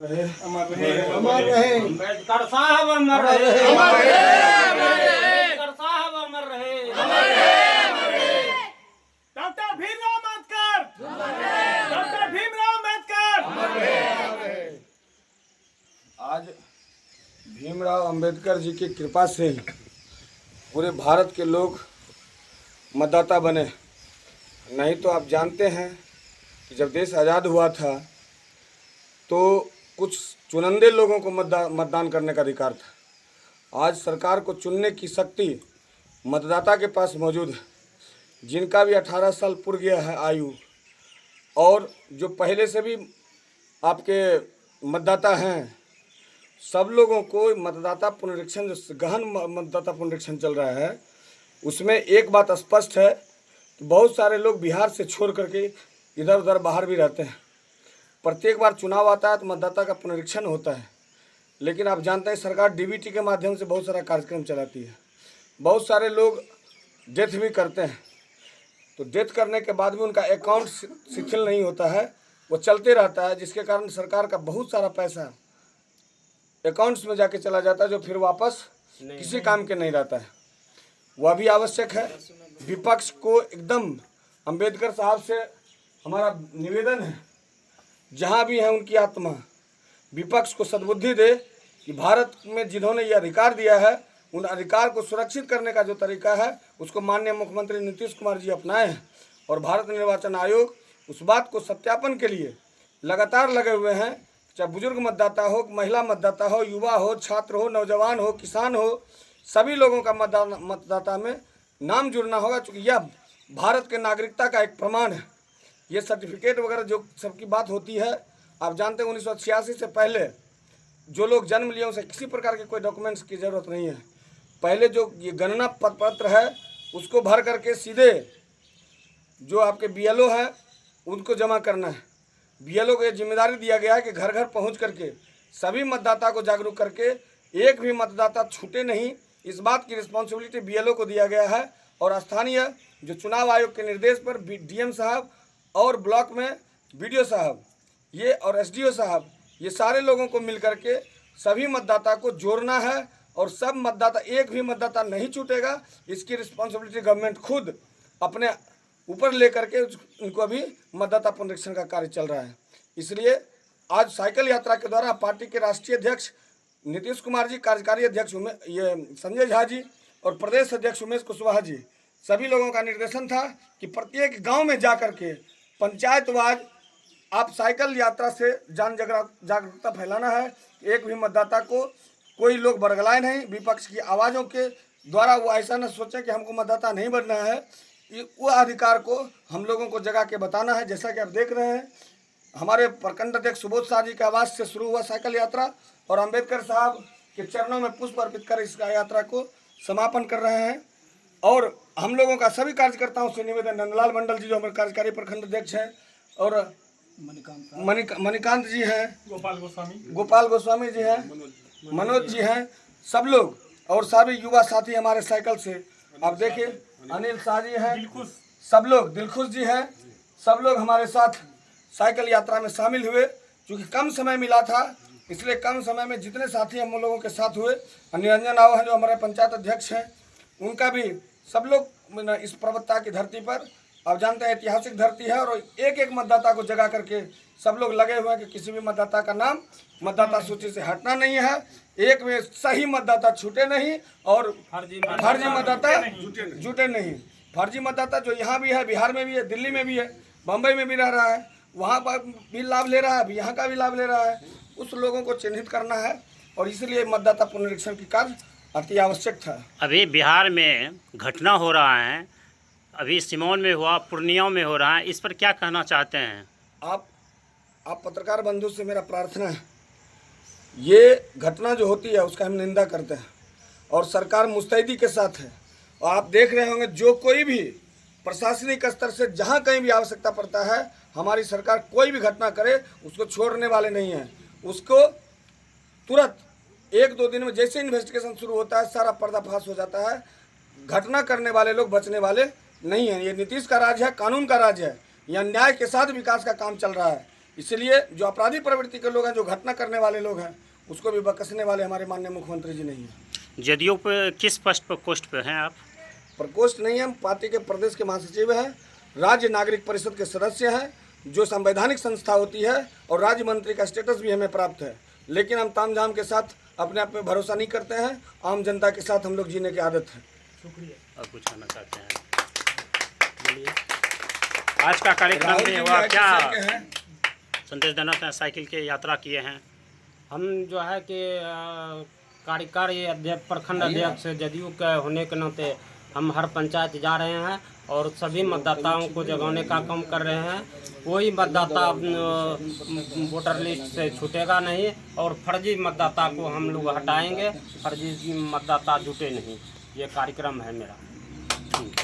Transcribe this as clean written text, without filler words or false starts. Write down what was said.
अमर रहे अम्बेडकर साहब अमर रहे, अम्बेडकर साहब अमर रहे। Doctor Bhimrao Ambedkar, doctor Bhimrao Ambedkar. आज भीमराव अम्बेडकर जी की कृपा से पूरे भारत के लोग मतदाता बने। नहीं तो आप जानते हैं कि जब देश आज़ाद हुआ था तो कुछ चुनिंदे लोगों को मतदान करने का अधिकार था। आज सरकार को चुनने की शक्ति मतदाता के पास मौजूद है। जिनका भी 18 साल पूरा गया है आयु, और जो पहले से भी आपके मतदाता हैं, सब लोगों को मतदाता पुनरीक्षण, जो गहन मतदाता पुनरीक्षण चल रहा है, उसमें एक बात स्पष्ट है कि बहुत सारे लोग बिहार से छोड़ करके इधर उधर बाहर भी रहते हैं। प्रत्येक बार चुनाव आता है तो मतदाता का पुनरीक्षण होता है, लेकिन आप जानते हैं सरकार डीबीटी के माध्यम से बहुत सारा कार्यक्रम चलाती है। बहुत सारे लोग डेथ भी करते हैं, तो डेथ करने के बाद भी उनका अकाउंट शिथिल नहीं होता है, वो चलते रहता है, जिसके कारण सरकार का बहुत सारा पैसा अकाउंट्स में जाके चला जाता है, जो फिर वापस किसी काम के नहीं रहता है। वह भी आवश्यक है। विपक्ष को एकदम अंबेडकर साहब से हमारा निवेदन है, जहाँ भी है उनकी आत्मा विपक्ष को सद्बुद्धि दे कि भारत में जिन्होंने ये अधिकार दिया है, उन अधिकार को सुरक्षित करने का जो तरीका है उसको माननीय मुख्यमंत्री नीतीश कुमार जी अपनाए हैं। और भारत निर्वाचन आयोग उस बात को सत्यापन के लिए लगातार लगे हुए हैं। चाहे बुजुर्ग मतदाता हो, महिला मतदाता हो, युवा हो, छात्र हो, नौजवान हो, किसान हो, सभी लोगों का मतदाता में नाम जुड़ना होगा, चूँकि यह भारत के नागरिकता का एक प्रमाण है। ये सर्टिफिकेट वगैरह जो सबकी बात होती है, आप जानते हैं 1986 से पहले जो लोग जन्म लिए उनसे किसी प्रकार के कोई डॉक्यूमेंट्स की ज़रूरत नहीं है। पहले जो ये गणना पत्र है उसको भर करके सीधे जो आपके बीएलओ हैं उनको जमा करना है। बीएलओ को ये जिम्मेदारी दिया गया है कि घर घर पहुंच करके सभी मतदाता को जागरूक करके एक भी मतदाता छूटे नहीं, इस बात की रिस्पॉन्सिबिलिटी बीएलओ को दिया गया है। और स्थानीय जो चुनाव आयोग के निर्देश पर डीएम साहब और ब्लॉक में बीडीओ साहब ये और एसडीओ साहब, ये सारे लोगों को मिल करके सभी मतदाता को जोड़ना है, और सब मतदाता, एक भी मतदाता नहीं छूटेगा। इसकी रिस्पॉन्सिबिलिटी गवर्नमेंट खुद अपने ऊपर ले करके उनको अभी मतदाता पुनरीक्षण का कार्य चल रहा है। इसलिए आज साइकिल यात्रा के द्वारा पार्टी के राष्ट्रीय अध्यक्ष नीतीश कुमार जी, कार्यकारी अध्यक्ष ये संजय झा जी और प्रदेश अध्यक्ष उमेश कुशवाहा जी, सभी लोगों का निर्देशन था कि प्रत्येक गांव में जा करके पंचायतवार आप साइकिल यात्रा से जागरूकता फैलाना है। एक भी मतदाता को कोई लोग बरगलाए नहीं। विपक्ष की आवाज़ों के द्वारा वो ऐसा न सोचें कि हमको मतदाता नहीं बनना है। वो अधिकार को हम लोगों को जगा के बताना है। जैसा कि आप देख रहे हैं, हमारे प्रखंड अध्यक्ष सुबोध शाह जी के आवाज़ से शुरू हुआ साइकिल यात्रा, और अम्बेडकर साहब के चरणों में पुष्प अर्पित कर इस यात्रा को समापन कर रहे हैं। और हम लोगों का सभी कार्यकर्ताओं से निवेदन, नंदलाल मंडल जी जो हमारे कार्यकारी प्रखंड अध्यक्ष हैं, और मणिकांत जी हैं, गोपाल गोस्वामी जी हैं, मनोज जी हैं, सब लोग, और सभी युवा साथी हमारे साइकिल से आप देखिए, अनिल शाह जी हैं, सब लोग, दिलखुश जी हैं, सब लोग हमारे साथ साइकिल यात्रा में शामिल हुए। क्योंकि कम समय मिला था, इसलिए कम समय में जितने साथी हम लोगों के साथ हुए, निरंजन राव हैं जो हमारे पंचायत अध्यक्ष हैं, उनका भी, सब लोग इस पर्वतता की धरती पर, आप जानते हैं ऐतिहासिक धरती है, और एक एक मतदाता को जगा करके सब लोग लगे हुए हैं कि किसी भी मतदाता का नाम मतदाता सूची से हटना नहीं है। एक में सही मतदाता छूटे नहीं, और फर्जी मतदाता जुटे नहीं। फर्जी मतदाता जो यहाँ भी है, बिहार में भी है, दिल्ली में भी है, बम्बई में भी रह रहा है, वहाँ पर भी लाभ ले रहा है, यहाँ का भी लाभ ले रहा है, उस लोगों को चिन्हित करना है। और इसलिए मतदाता पुनरीक्षण की कार्य अति आवश्यक था। अभी बिहार में घटना हो रहा है, अभी सिमौन में हुआ, पूर्णिया में हो रहा है, इस पर क्या कहना चाहते हैं आप पत्रकार बंधु से मेरा प्रार्थना है, ये घटना जो होती है उसका हम निंदा करते हैं, और सरकार मुस्तैदी के साथ है। और आप देख रहे होंगे जो कोई भी प्रशासनिक स्तर से जहाँ कहीं भी आवश्यकता पड़ता है, हमारी सरकार कोई भी घटना करे उसको छोड़ने वाले नहीं हैं। उसको तुरंत 1-2 दिन में जैसे इन्वेस्टिगेशन शुरू होता है, सारा पर्दाफाश हो जाता है। घटना करने वाले लोग बचने वाले नहीं हैं। ये नीतीश का राज है, कानून का राज है, यहाँ न्याय के साथ विकास का काम चल रहा है। इसलिए जो अपराधी प्रवृत्ति के लोग हैं, जो घटना करने वाले लोग हैं, उसको भी बकसने वाले हमारे माननीय मुख्यमंत्री जी नहीं हैं। जदयू पे किस पोस्ट पे हैं आप? प्रकोष्ठ नहीं है, हम पार्टी के प्रदेश के महासचिव हैं, राज्य नागरिक परिषद के सदस्य हैं, जो संवैधानिक संस्था होती है, और राज्य मंत्री का स्टेटस भी हमें प्राप्त है। लेकिन हम तामझाम के साथ अपने आप में भरोसा नहीं करते हैं, आम जनता के साथ हम लोग जीने की आदत है। शुक्रिया। और कुछ कहना चाहते हैं? बोलिए। आज का कार्यक्रम में हुआ क्या संदेश देना चाहें? साइकिल के यात्रा किए हैं हम, जो है कि कार्यकारी अध्यक्ष, प्रखंड अध्यक्ष जदयू के होने के नाते हम हर पंचायत जा रहे हैं और सभी मतदाताओं को जगाने का काम कर रहे हैं। कोई मतदाता वोटर लिस्ट से छूटेगा नहीं और फर्जी मतदाता को हम लोग हटाएंगे, फर्जी मतदाता जुटे नहीं। ये कार्यक्रम है मेरा।